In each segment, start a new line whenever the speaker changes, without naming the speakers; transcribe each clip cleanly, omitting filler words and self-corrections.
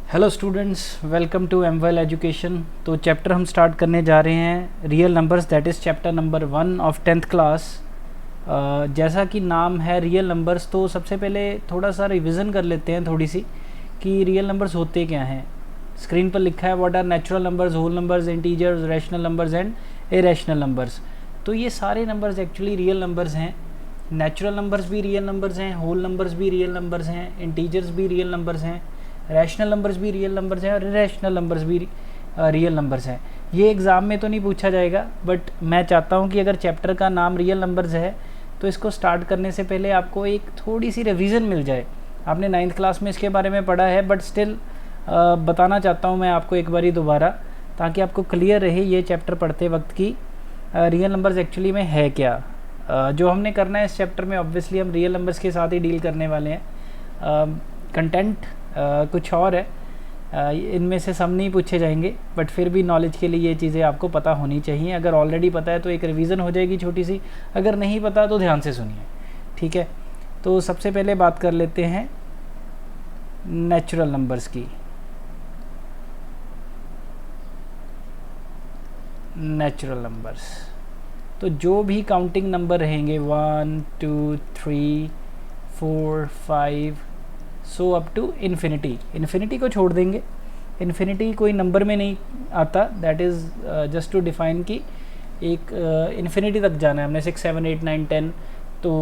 Hello students, welcome to Amwell Education. तो chapter हम start करने जा रहे हैं real numbers, that is chapter number 1 of 10th class. जैसा कि नाम है रियल नंबर्स, तो सबसे पहले थोड़ा सा रिवीजन कर लेते हैं थोड़ी सी कि रियल नंबर्स होते क्या हैं। स्क्रीन पर लिखा है what are natural numbers, whole numbers, integers, rational numbers and irrational numbers. तो ये सारे नंबर्स एक्चुअली रियल नंबर्स हैं। नेचुरल नंबर्स भी रियल नंबर्स हैं, होल नंबर्स भी रियल नंबर्स हैं, इंटीजर्स भी रियल नंबर्स हैं, रैशनल नंबर्स भी रियल नंबर्स हैं और इरेशनल नंबर्स भी रियल नंबर्स हैं। ये एग्ज़ाम में तो नहीं पूछा जाएगा, बट मैं चाहता हूँ कि अगर चैप्टर का नाम रियल नंबर्स है तो इसको स्टार्ट करने से पहले आपको एक थोड़ी सी रिवीजन मिल जाए। आपने 9th क्लास में इसके बारे में पढ़ा है, बट स्टिल बताना चाहता हूँ मैं आपको एक बारी दोबारा, ताकि आपको क्लियर रहे ये चैप्टर पढ़ते वक्त की रियल नंबर्स एक्चुअली में है क्या। जो हमने करना है इस चैप्टर में, ऑब्वियसली हम रियल नंबर्स के साथ ही डील करने वाले हैं। कंटेंट कुछ और है, इनमें से सब नहीं पूछे जाएंगे, बट फिर भी नॉलेज के लिए ये चीज़ें आपको पता होनी चाहिए। अगर ऑलरेडी पता है तो एक रिवीजन हो जाएगी छोटी सी, अगर नहीं पता तो ध्यान से सुनिए, ठीक है। तो सबसे पहले बात कर लेते हैं नेचुरल नंबर्स की। नेचुरल नंबर्स तो जो भी काउंटिंग नंबर रहेंगे 1 2 3 4 5 so up to infinity. Infinity को छोड़ देंगे, इन्फिनिटी कोई नंबर में नहीं आता, that is just to define कि एक इन्फिनिटी तक जाना है हमने, 6 7 8 9 10 तो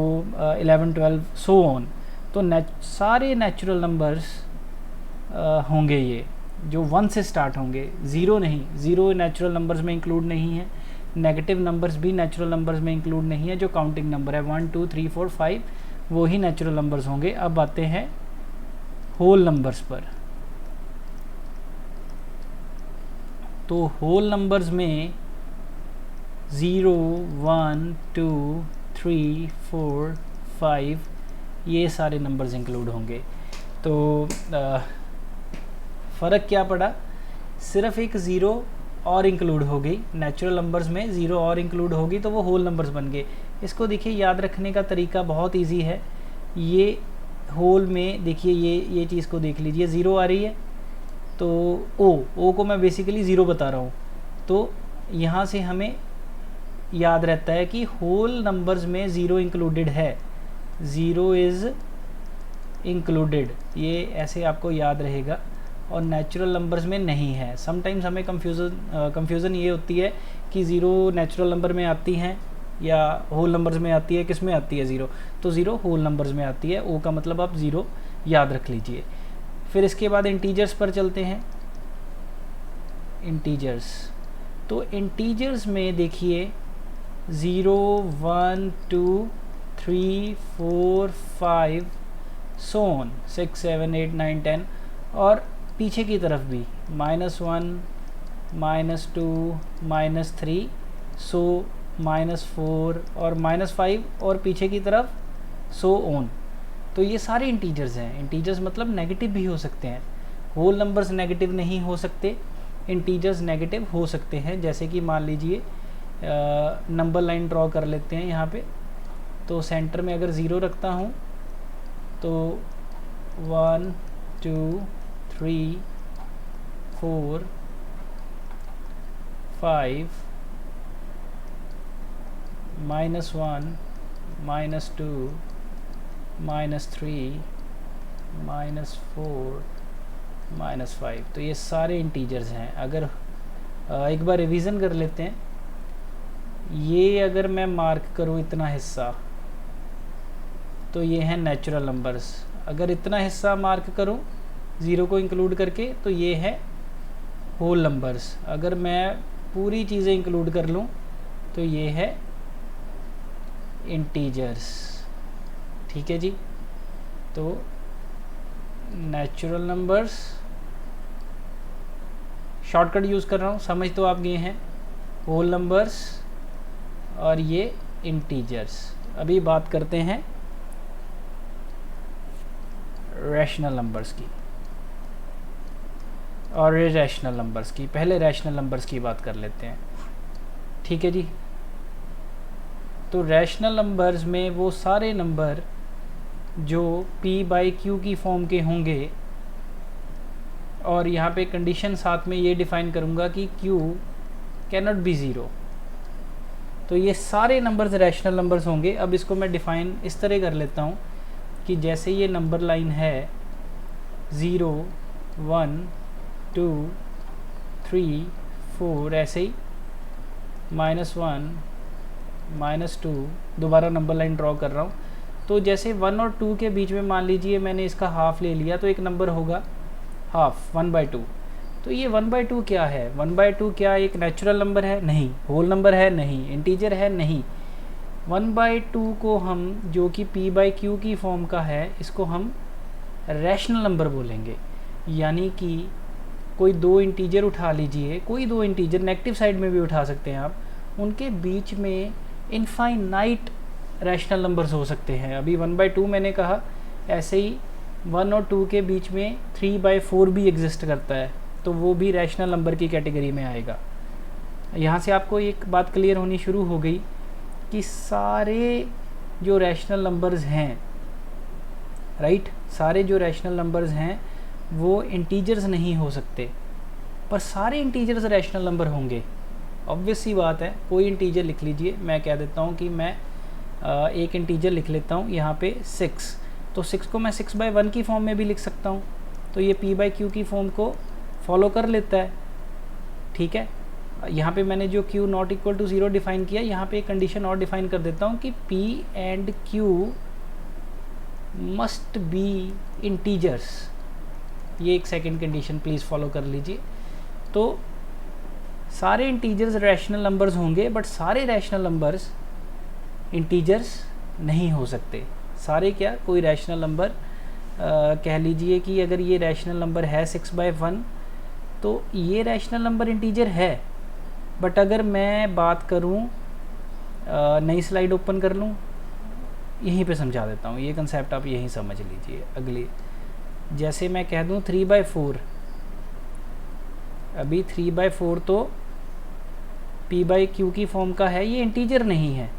11 12 सो ऑन। तो सारे नेचुरल नंबर्स होंगे ये जो 1 से स्टार्ट होंगे, ज़ीरो नहीं। ज़ीरो नेचुरल नंबर्स में इंक्लूड नहीं है, नेगेटिव नंबर्स भी नेचुरल नंबर्स में इंक्लूड नहीं है। जो काउंटिंग नंबर है 1 2 3 4 5 वो ही नेचुरल नंबर्स होंगे। अब आते हैं होल नंबर्स पर। तो होल नंबर्स में 0 1 2 3 4 5 ये सारे नंबर्स इंक्लूड होंगे। तो फ़र्क क्या पड़ा, सिर्फ एक ज़ीरो और इंक्लूड हो गई। नेचुरल नंबर्स में ज़ीरो और इंक्लूड होगी तो वो होल नंबर्स बन गए। इसको देखिए, याद रखने का तरीका बहुत इजी है। ये होल में देखिए, ये चीज़ को देख लीजिए, ज़ीरो आ रही है तो ओ को मैं बेसिकली ज़ीरो बता रहा हूँ। तो यहाँ से हमें याद रहता है कि होल नंबर्स में ज़ीरो इंक्लूडेड है, ज़ीरो इज़ इंक्लूडेड, ये ऐसे आपको याद रहेगा। और नेचुरल नंबर्स में नहीं है। समटाइम्स हमें कंफ्यूजन ये होती है कि ज़ीरो नेचुरल नंबर में आती हैं या होल नंबर्स में आती है, किस में आती है ज़ीरो, तो ज़ीरो होल नंबर्स में आती है। ओ का मतलब आप ज़ीरो याद रख लीजिए। फिर इसके बाद इंटीजर्स पर चलते हैं। इंटीजर्स, तो इंटीजर्स में देखिए 0 1 2 3 4 5 सो ऑन 6 7 8 9 10 और पीछे की तरफ भी -1 -2 -3 सो -4 और -5 और पीछे की तरफ सो ऑन। तो ये सारे इंटीजर्स हैं। इंटीजर्स मतलब नेगेटिव भी हो सकते हैं। होल नंबर्स नेगेटिव नहीं हो सकते, इंटीजर्स नेगेटिव हो सकते हैं। जैसे कि मान लीजिए नंबर लाइन ड्रॉ कर लेते हैं यहाँ पे। तो सेंटर में अगर ज़ीरो रखता हूँ तो 1 2 3 4 5 -1 -2 -3 -4 -5, तो ये सारे इंटीजर्स हैं। अगर एक बार रिवीजन कर लेते हैं, ये अगर मैं मार्क करूँ इतना हिस्सा तो ये हैं नेचुरल नंबर्स। अगर इतना हिस्सा मार्क करूँ ज़ीरो को इंक्लूड करके तो ये है होल नंबर्स। अगर मैं पूरी चीज़ें इंक्लूड कर लूँ तो ये है इंटीजर्स, ठीक है जी। तो नेचुरल नंबर्स, शॉर्टकट यूज़ कर रहा हूँ, समझ तो आप गए हैं, होल नंबर्स और ये इंटीजर्स। अभी बात करते हैं रैशनल नंबर्स की और इरेशनल नंबर्स की। पहले रैशनल नंबर्स की बात कर लेते हैं, ठीक है जी। तो रैशनल नंबर्स में वो सारे नंबर जो p/q की फॉर्म के होंगे और यहाँ पे कंडीशन साथ में ये डिफ़ाइन करूँगा कि q कैनॉट बी ज़ीरो। तो ये सारे नंबर्स रैशनल नंबर्स होंगे। अब इसको मैं डिफ़ाइन इस तरह कर लेता हूँ कि जैसे ये नंबर लाइन है 0 1 2 3 4 ऐसे ही -1 -2 दोबारा नंबर लाइन ड्रॉ कर रहा हूँ। तो जैसे 1 और 2 के बीच में मान लीजिए मैंने इसका हाफ ले लिया तो एक नंबर होगा हाफ 1/2। तो ये 1/2 क्या है? 1/2 क्या एक नेचुरल नंबर है? नहीं। होल नंबर है? नहीं। इंटीजर है? नहीं। 1/2 को हम जो कि p/q की फॉर्म का है इसको हम रैशनल नंबर बोलेंगे। यानी कि कोई दो इंटीजर उठा लीजिए, कोई दो इंटीजर नेगेटिव साइड में भी उठा सकते हैं आप, उनके बीच में इनफाइनाइट रैशनल नंबर्स हो सकते हैं। अभी 1/2 मैंने कहा, ऐसे ही 1 और 2 के बीच में 3/4 भी एग्जिस्ट करता है, तो वो भी रैशनल नंबर की कैटेगरी में आएगा। यहाँ से आपको एक बात क्लियर होनी शुरू हो गई कि सारे जो रैशनल नंबर्स हैं, राइट, सारे जो रैशनल नंबर्स हैं वो इंटीजर्स नहीं हो सकते, पर सारे इंटीजर्स रैशनल नंबर होंगे। ऑब्वियस सी बात है। कोई इंटीजर लिख लीजिए, मैं कह देता हूँ कि मैं एक इंटीजर लिख लेता हूँ यहाँ पे 6। तो 6 को मैं 6/1 की फॉर्म में भी लिख सकता हूँ, तो ये p/q की फॉर्म को फॉलो कर लेता है। ठीक है, यहाँ पे मैंने जो q not equal to 0 define किया, यहाँ पे एक कंडीशन और डिफ़ाइन कर देता हूँ कि p and q must be integers. ये एक सेकेंड कंडीशन प्लीज़ फॉलो कर लीजिए। तो सारे इंटीजर्स रैशनल नंबर्स होंगे, बट सारे रैशनल नंबर्स इंटीजर्स नहीं हो सकते। सारे क्या, कोई रैशनल नंबर कह लीजिए कि अगर ये रैशनल नंबर है 6/1 तो ये रैशनल नंबर इंटीजर है। बट अगर मैं बात करूँ, नई स्लाइड ओपन कर लूँ, यहीं पे समझा देता हूँ, ये कंसेप्ट आप यहीं समझ लीजिए। अगली, जैसे मैं कह दूँ 3/4, अभी 3/4 तो p/q की फॉर्म का है, ये इंटीजर नहीं है,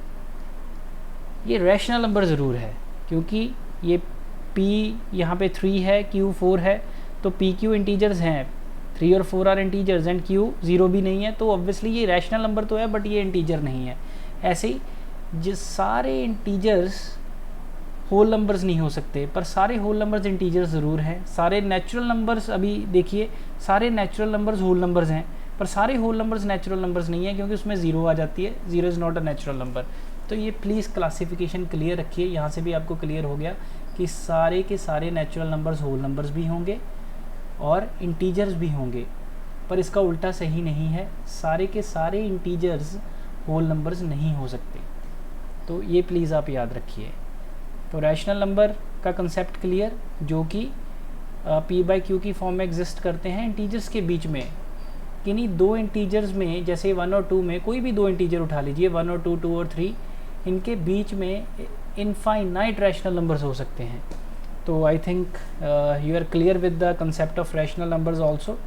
ये रैशनल नंबर ज़रूर है, क्योंकि ये p यहाँ पे 3 है, q 4 है, तो p q इंटीजर्स हैं, 3 और 4 आर इंटीजर्स एंड q 0 भी नहीं है, तो ऑब्वियसली ये रैशनल नंबर तो है बट ये इंटीजर नहीं है। ऐसे ही जिस सारे इंटीजर्स होल नंबर्स नहीं हो सकते, पर सारे होल नंबर्स इंटीजर्स ज़रूर हैं। सारे नेचुरल नंबर्स, अभी देखिए, सारे नेचुरल नंबर्स होल नंबर्स हैं, पर सारे होल नंबर्स नेचुरल नंबर्स नहीं है, क्योंकि उसमें 0 आ जाती है। 0 is not a natural number. तो ये प्लीज़ क्लासिफिकेशन क्लियर रखिए। यहाँ से भी आपको क्लियर हो गया कि सारे के सारे नेचुरल नंबर्स होल नंबर्स भी होंगे और इंटीजर्स भी होंगे, पर इसका उल्टा सही नहीं है, सारे के सारे इंटीजर्स होल नंबर्स नहीं हो सकते। तो ये प्लीज़ आप याद रखिए। तो रैशनल नंबर का कंसेप्ट क्लियर, जो कि p/q की फॉर्म में एग्जिस्ट करते हैं इंटीजर्स के बीच में। किन्हीं दो इंटीजर्स में, जैसे 1 और 2 में, कोई भी दो इंटीजर उठा लीजिए, 1 और 2, 2 और 3, इनके बीच में इनफाइनाइट रैशनल नंबर्स हो सकते हैं। तो I think you are clear with the concept of rational numbers also.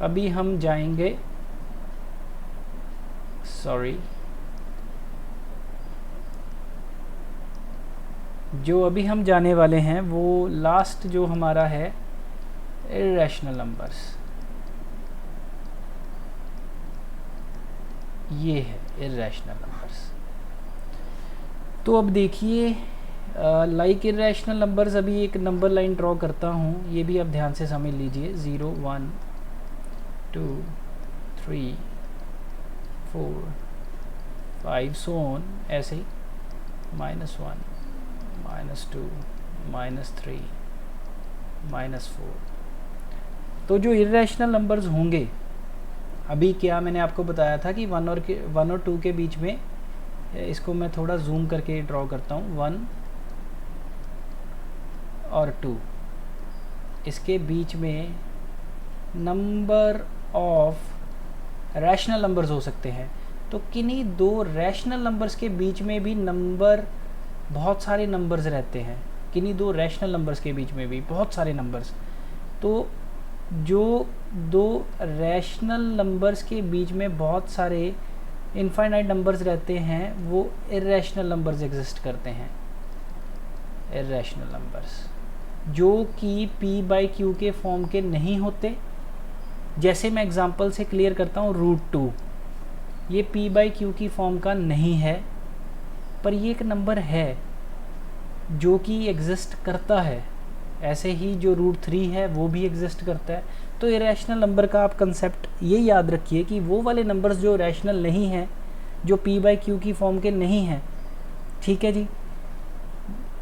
अभी हम जाएंगे, सॉरी, जो अभी हम जाने वाले हैं वो लास्ट जो हमारा है इर्रेशनल नंबर्स, ये है इर्रेशनल नंबर्स। तो अब देखिए, लाइक इर्रेशनल नंबर्स, अभी एक नंबर लाइन ड्रॉ करता हूँ, ये भी आप ध्यान से समझ लीजिए। 0 1 2 3 4 5 सो ऑन, ऐसे ही -1 -2 -3 -4। तो जो इर्रेशनल नंबर्स होंगे, अभी क्या मैंने आपको बताया था कि 1 और 2 के बीच में, इसको मैं थोड़ा जूम करके ड्रॉ करता हूँ, 1 और 2, इसके बीच में नंबर ऑफ रैशनल नंबर्स हो सकते हैं। तो किन्हीं दो रैशनल नंबर्स के बीच में भी नंबर, बहुत सारे नंबर्स रहते हैं, किन्हीं दो रैशनल नंबर्स के बीच में भी बहुत सारे नंबर्स। तो जो दो रैशनल नंबर्स के बीच में बहुत सारे इनफाइनाइट नंबर्स रहते हैं, वो इर्रेशनल नंबर्स एग्जिस्ट करते हैं, इर्रेशनल नंबर्स। जो कि p बाई क्यू के फॉर्म के नहीं होते। जैसे मैं एग्जांपल से क्लियर करता हूँ, √2 ये p बाई क्यू की फॉर्म का नहीं है, पर ये एक नंबर है जो कि एग्जिस्ट करता है। ऐसे ही जो √3 है वो भी एग्जिस्ट करता है। तो इरेशनल नंबर का आप कंसेप्ट ये याद रखिए कि वो वाले नंबर्स जो रैशनल नहीं हैं, जो p बाई क्यू की फॉर्म के नहीं हैं, ठीक है जी।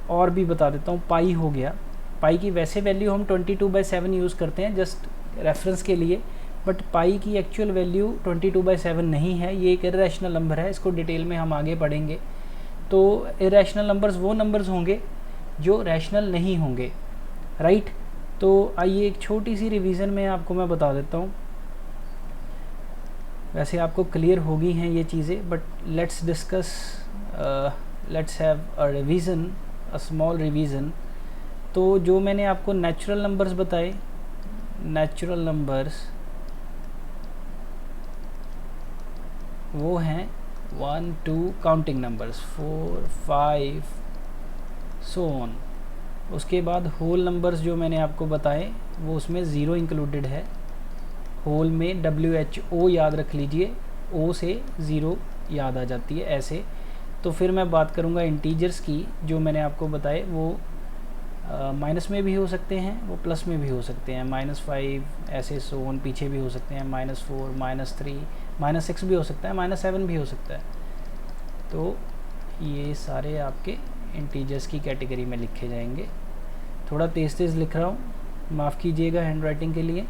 और भी बता देता हूँ, पाई हो गया, पाई की वैसे वैल्यू हम 22/7 यूज़ करते हैं जस्ट रेफरेंस के लिए, बट पाई की एक्चुअल वैल्यू 22/7 नहीं है, ये एक इरेशनल नंबर है। इसको डिटेल में हम आगे पढ़ेंगे। तो इरेशनल नंबर्स वो नंबर्स होंगे जो रैशनल नहीं होंगे, राइट। तो आइए एक छोटी सी रिवीजन में आपको मैं बता देता हूँ। वैसे आपको क्लियर होगी हैं ये चीज़ें, but let's discuss, let's have a revision, a small revision. तो जो मैंने आपको नेचुरल नंबर्स बताए, नेचुरल नंबर्स वो हैं 1 2 काउंटिंग नंबर्स, 4 5 सो ऑन। उसके बाद होल नंबर्स जो मैंने आपको बताए वो उसमें ज़ीरो इंक्लूडेड है। होल में WHO याद रख लीजिए, O से ज़ीरो याद आ जाती है ऐसे। तो फिर मैं बात करूँगा इंटीजर्स की, जो मैंने आपको बताए वो माइनस में भी हो सकते हैं, वो प्लस में भी हो सकते हैं, -5 ऐसे सो ऑन पीछे भी हो सकते हैं, -4 -3 -6 भी हो सकता है, -7 भी हो सकता है। तो ये सारे आपके इंटीजर्स की कैटेगरी में लिखे जाएंगे। थोड़ा तेज़ तेज़ लिख रहा हूँ, माफ़ कीजिएगा हैंड राइटिंग के लिए।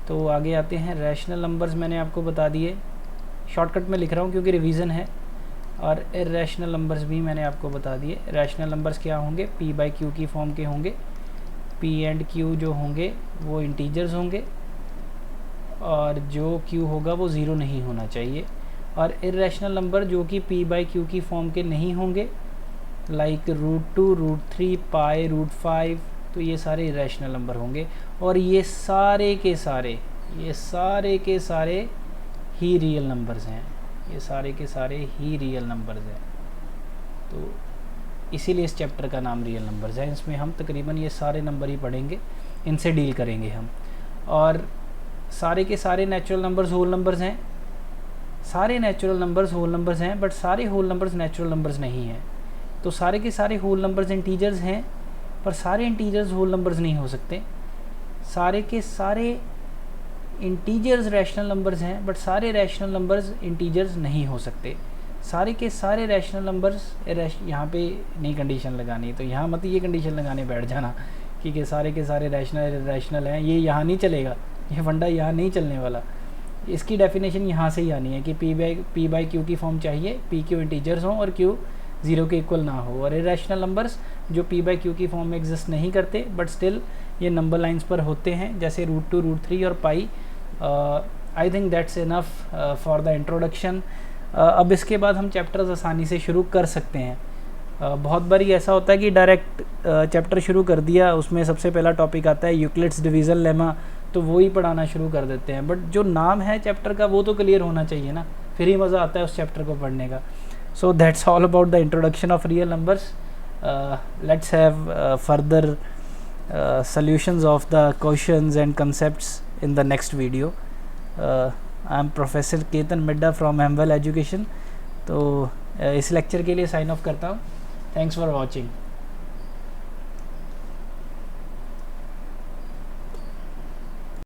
तो आगे आते हैं, रैशनल नंबर्स मैंने आपको बता दिए, शॉर्टकट में लिख रहा हूँ क्योंकि रिवीजन है। और इरेशनल नंबर्स भी मैंने आपको बता दिए। रैशनल नंबर्स क्या होंगे, p बाई क्यू की फॉर्म के होंगे, p एंड q जो होंगे वो इंटीजर्स होंगे, और जो q होगा वो ज़ीरो नहीं होना चाहिए। और इरेशनल नंबर जो कि p बाई क्यू की फॉर्म के नहीं होंगे, लाइक √2 √3 पाई √5, तो ये सारे इरेशनल नंबर होंगे। और ये सारे के सारे ही रियल नंबर्स हैं, ये सारे के सारे ही रियल नंबर्स हैं। तो इसीलिए इस चैप्टर का नाम रियल नंबर्स है। इसमें हम तकरीबन ये सारे नंबर ही पढ़ेंगे, इनसे डील करेंगे हम। और सारे के सारे नेचुरल नंबर्स होल नंबर्स हैं, सारे नेचुरल नंबर्स होल नंबर्स हैं, बट सारे होल नंबर्स नेचुरल नंबर्स नहीं हैं। तो सारे के सारे होल नंबर्स इंटीजर्स हैं, पर सारे इंटीजर्स होल नंबर्स नहीं हो सकते। सारे के सारे इंटीजर्स रैशनल नंबर्स हैं, बट सारे रैशनल नंबर्स इंटीजर्स नहीं हो सकते। सारे के सारे रैशनल नंबर्स, यहाँ पे नहीं कंडीशन लगानी, तो यहाँ मत ये कंडीशन लगाने बैठ जाना कि सारे के सारे रैशनल हैं, ये यहाँ नहीं चलेगा, ये फंडा यहाँ नहीं चलने वाला। इसकी डेफिनेशन यहाँ से ही आनी है कि p बाई क्यू की फॉर्म चाहिए, p क्यू इंटीजर्स हों और q ज़ीरो के इक्वल ना हो। और इरेशनल नंबर्स जो p बाई क्यू की फॉर्म में एग्जिस्ट नहीं करते, बट स्टिल ये नंबर लाइंस पर होते हैं, जैसे √2 √3 और pi. I think that's enough for the introduction. अब इसके बाद हम चैप्टर्स आसानी से शुरू कर सकते हैं। बहुत बार ऐसा होता है कि डायरेक्ट चैप्टर शुरू कर दिया, उसमें सबसे पहला टॉपिक आता है यूक्लिड्स डिवीज़न लेमा, तो वो ही पढ़ाना शुरू कर देते हैं। बट जो नाम है चैप्टर का वो तो क्लियर होना चाहिए ना, फिर ही मज़ा आता है उस चैप्टर को पढ़ने का। So that's all about the introduction of real numbers. Let's have further solutions of the questions and concepts in the next video. I am Professor Ketan Midda from MWell Education. तो इस lecture के लिए sign of करता हूँ। Thanks for watching.